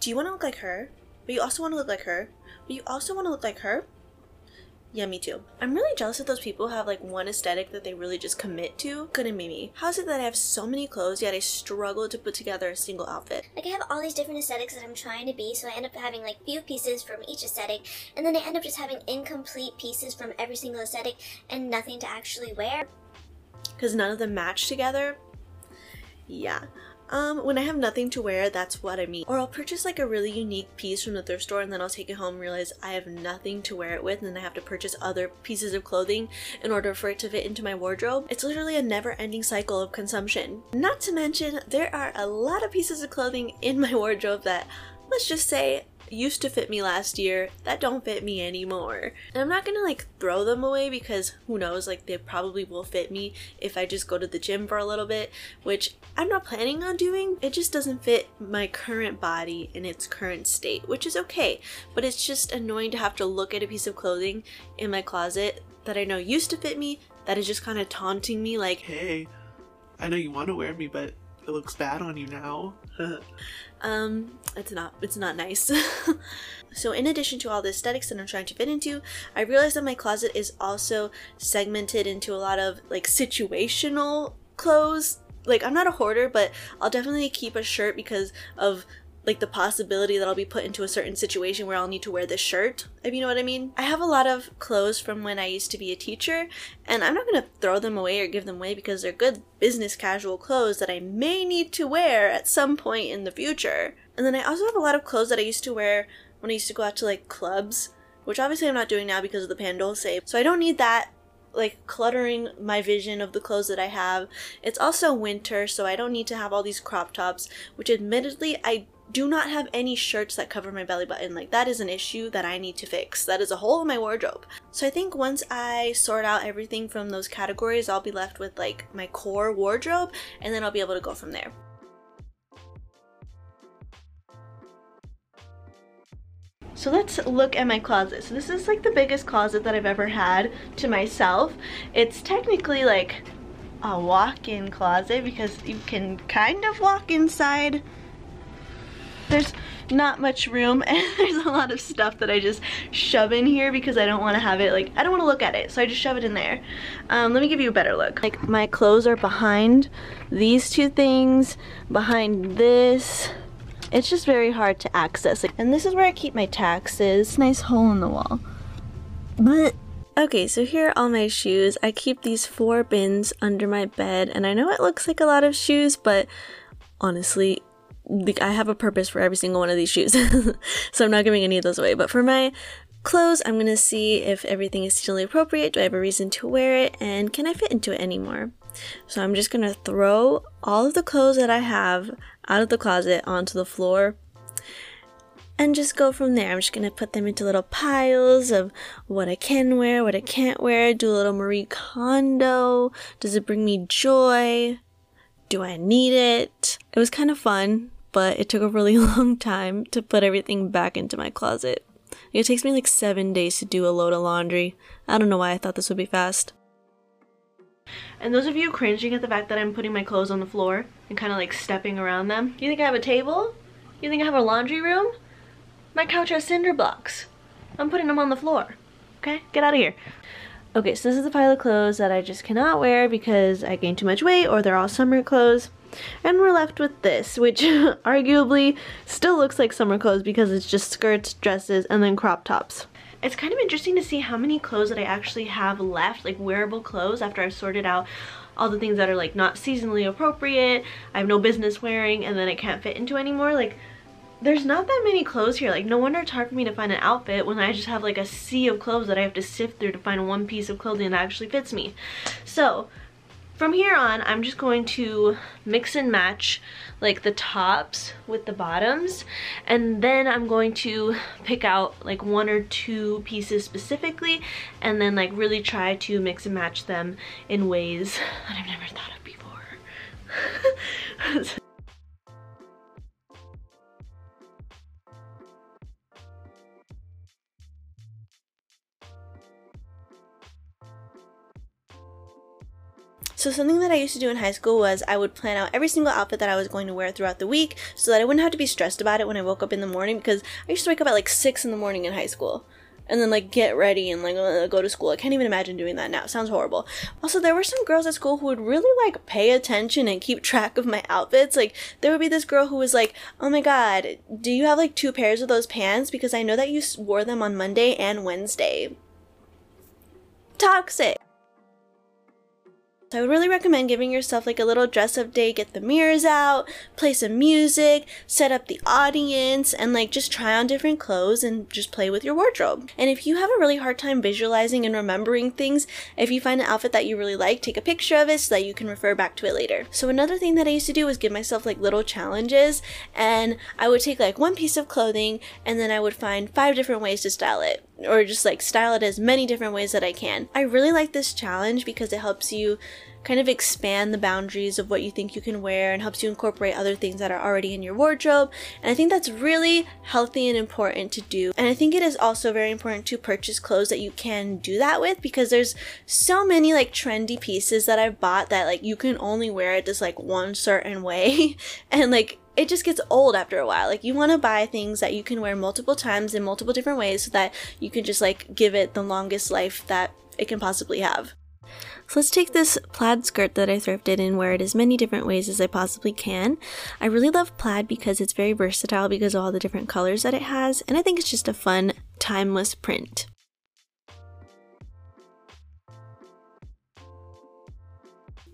you want to look like her, but you also want to look like her, but you also want to look like her? Yeah, me too. I'm really jealous of those people who have like one aesthetic that they really just commit to. Couldn't be me. How is it that I have so many clothes yet I struggle to put together a single outfit? Like, I have all these different aesthetics that I'm trying to be, so I end up having like few pieces from each aesthetic, and then I end up just having incomplete pieces from every single aesthetic and nothing to actually wear. Because none of them match together? Yeah. When I have nothing to wear, that's what I mean. Or I'll purchase like a really unique piece from the thrift store and then I'll take it home and realize I have nothing to wear it with, and then I have to purchase other pieces of clothing in order for it to fit into my wardrobe. It's literally a never-ending cycle of consumption. Not to mention, there are a lot of pieces of clothing in my wardrobe that, let's just say, used to fit me last year that don't fit me anymore. And I'm not gonna like throw them away because who knows, like they probably will fit me if I just go to the gym for a little bit, which I'm not planning on doing. It just doesn't fit my current body in its current state, which is okay, but it's just annoying to have to look at a piece of clothing in my closet that I know used to fit me that is just kind of taunting me like, hey, I know you want to wear me, but it looks bad on you now. It's not nice. So in addition to all the aesthetics that I'm trying to fit into, I realized that my closet is also segmented into a lot of like situational clothes. Like, I'm not a hoarder, but I'll definitely keep a shirt because of like the possibility that I'll be put into a certain situation where I'll need to wear this shirt, if you know what I mean. I have a lot of clothes from when I used to be a teacher, and I'm not gonna throw them away or give them away because they're good business casual clothes that I may need to wear at some point in the future. And then I also have a lot of clothes that I used to wear when I used to go out to like clubs, which obviously I'm not doing now because of the pandemic, so I don't need that like cluttering my vision of the clothes that I have. It's also winter, so I don't need to have all these crop tops, which admittedly I do not have any shirts that cover my belly button. Like, that is an issue that I need to fix. That is a hole in my wardrobe. So I think once I sort out everything from those categories, I'll be left with like my core wardrobe, and then I'll be able to go from there. So let's look at my closet. So this is like the biggest closet that I've ever had to myself. It's technically like a walk-in closet because you can kind of walk inside. There's not much room, and there's a lot of stuff that I just shove in here because I don't want to have it, like, I don't want to look at it, so I just shove it in there. Let me give you a better look. Like, my clothes are behind these two things, behind this. It's just very hard to access. And this is where I keep my taxes. Nice hole in the wall. But okay, so here are all my shoes. I keep these 4 bins under my bed, and I know it looks like a lot of shoes, but honestly, I have a purpose for every single one of these shoes. So I'm not giving any of those away. But for my clothes, I'm gonna see if everything is still appropriate. Do I have a reason to wear it? And can I fit into it anymore? So I'm just gonna throw all of the clothes that I have out of the closet onto the floor and just go from there. I'm just gonna put them into little piles of what I can wear, what I can't wear, do a little Marie Kondo. Does it bring me joy? Do I need it? It was kind of fun, but it took a really long time to put everything back into my closet. It takes me like 7 days to do a load of laundry. I don't know why I thought this would be fast. And those of you cringing at the fact that I'm putting my clothes on the floor and kind of like stepping around them, you think I have a table? You think I have a laundry room? My couch has cinder blocks. I'm putting them on the floor. Okay? Get out of here. Okay, so this is a pile of clothes that I just cannot wear because I gained too much weight or they're all summer clothes. And we're left with this, which arguably still looks like summer clothes because it's just skirts, dresses, and then crop tops. It's kind of interesting to see how many clothes that I actually have left, like wearable clothes, after I've sorted out all the things that are like not seasonally appropriate, I have no business wearing, and then I can't fit into anymore. Like, there's not that many clothes here. Like, no wonder it's hard for me to find an outfit when I just have like a sea of clothes that I have to sift through to find one piece of clothing that actually fits me. So from here on, I'm just going to mix and match like the tops with the bottoms, and then I'm going to pick out like 1 or 2 pieces specifically and then like really try to mix and match them in ways that I've never thought of before. So something that I used to do in high school was I would plan out every single outfit that I was going to wear throughout the week so that I wouldn't have to be stressed about it when I woke up in the morning, because I used to wake up at like 6 in the morning in high school. And then like get ready and like go to school. I can't even imagine doing that now. It sounds horrible. Also, there were some girls at school who would really like pay attention and keep track of my outfits. Like there would be this girl who was like, oh my god, do you have like 2 pairs of those pants? Because I know that you wore them on Monday and Wednesday. Toxic. So I would really recommend giving yourself like a little dress up day, get the mirrors out, play some music, set up the audience, and like just try on different clothes and just play with your wardrobe. And if you have a really hard time visualizing and remembering things, if you find an outfit that you really like, take a picture of it so that you can refer back to it later. So another thing that I used to do was give myself like little challenges, and I would take like one piece of clothing and then I would find 5 different ways to style it, or just like style it as many different ways that I can. I really like this challenge because it helps you kind of expand the boundaries of what you think you can wear and helps you incorporate other things that are already in your wardrobe. And I think that's really healthy and important to do. And I think it is also very important to purchase clothes that you can do that with, because there's so many like trendy pieces that I've bought that like you can only wear it this like one certain way and like it just gets old after a while. Like you want to buy things that you can wear multiple times in multiple different ways so that you can just like give it the longest life that it can possibly have. So let's take this plaid skirt that I thrifted and wear it as many different ways as I possibly can. I really love plaid because it's very versatile because of all the different colors that it has, and I think it's just a fun, timeless print.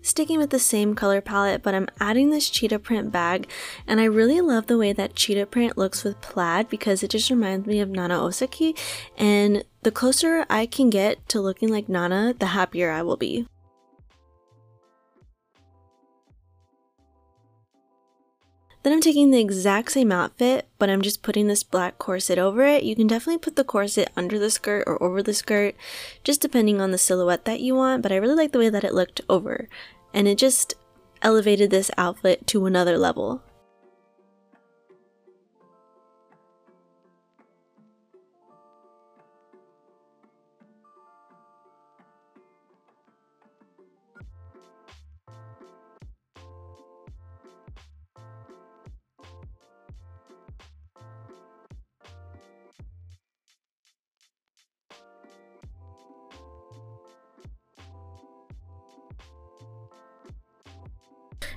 Sticking with the same color palette, but I'm adding this cheetah print bag, and I really love the way that cheetah print looks with plaid because it just reminds me of Nana Osaki, and the closer I can get to looking like Nana, the happier I will be. Then I'm taking the exact same outfit, but I'm just putting this black corset over it. You can definitely put the corset under the skirt or over the skirt, just depending on the silhouette that you want, but I really like the way that it looked over, and it just elevated this outfit to another level.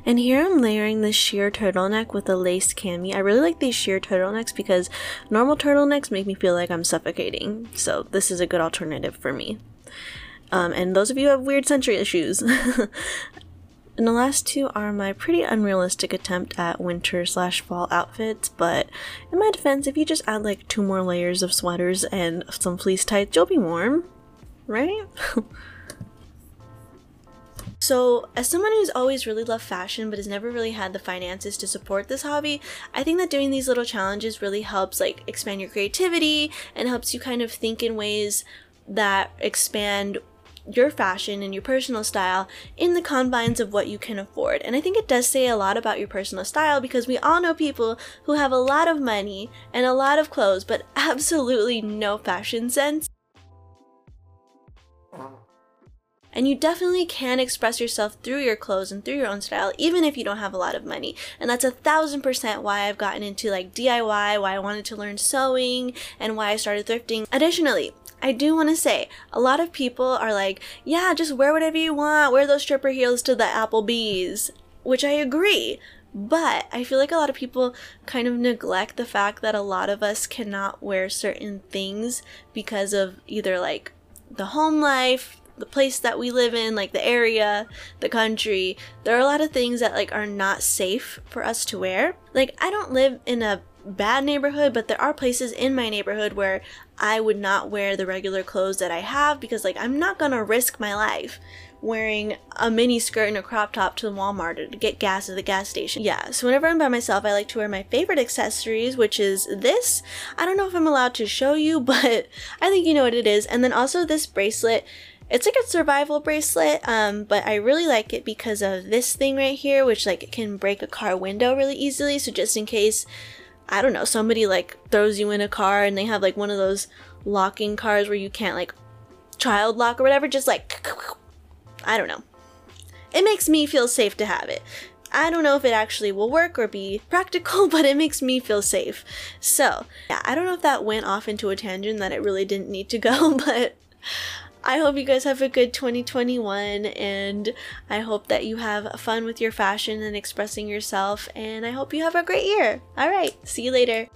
And here I'm layering this sheer turtleneck with a lace cami. I really like these sheer turtlenecks because normal turtlenecks make me feel like I'm suffocating. So this is a good alternative for me. And those of you who have weird sensory issues. And the last 2 are my pretty unrealistic attempt at winter/fall outfits, but in my defense, if you just add like 2 more layers of sweaters and some fleece tights, you'll be warm, right? So, as someone who's always really loved fashion but has never really had the finances to support this hobby, I think that doing these little challenges really helps like expand your creativity and helps you kind of think in ways that expand your fashion and your personal style in the confines of what you can afford. And I think it does say a lot about your personal style, because we all know people who have a lot of money and a lot of clothes but absolutely no fashion sense. And you definitely can express yourself through your clothes and through your own style, even if you don't have a lot of money. And that's 1000% why I've gotten into like DIY, why I wanted to learn sewing, and why I started thrifting. Additionally, I do want to say, a lot of people are like, yeah, just wear whatever you want, wear those stripper heels to the Applebee's, which I agree. But I feel like a lot of people kind of neglect the fact that a lot of us cannot wear certain things because of either like the home life, the place that we live in, like the area, the country. There are a lot of things that like are not safe for us to wear. Like I don't live in a bad neighborhood, but there are places in my neighborhood where I would not wear the regular clothes that I have, because like I'm not gonna risk my life wearing a mini skirt and a crop top to the Walmart or to get gas at the gas station. Yeah, so whenever I'm by myself, I like to wear my favorite accessories, which is this. I don't know if I'm allowed to show you, but I think you know what it is. And then also this bracelet. It's like a survival bracelet, but I really like it because of this thing right here, which like it can break a car window really easily. So just in case, I don't know, somebody like throws you in a car and they have like one of those locking cars where you can't like child lock or whatever, just like, I don't know. it makes me feel safe to have it. I don't know if it actually will work or be practical, but it makes me feel safe. So, yeah, I don't know if that went off into a tangent that it really didn't need to go, but I hope you guys have a good 2021, and I hope that you have fun with your fashion and expressing yourself, and I hope you have a great year. Alright, see you later.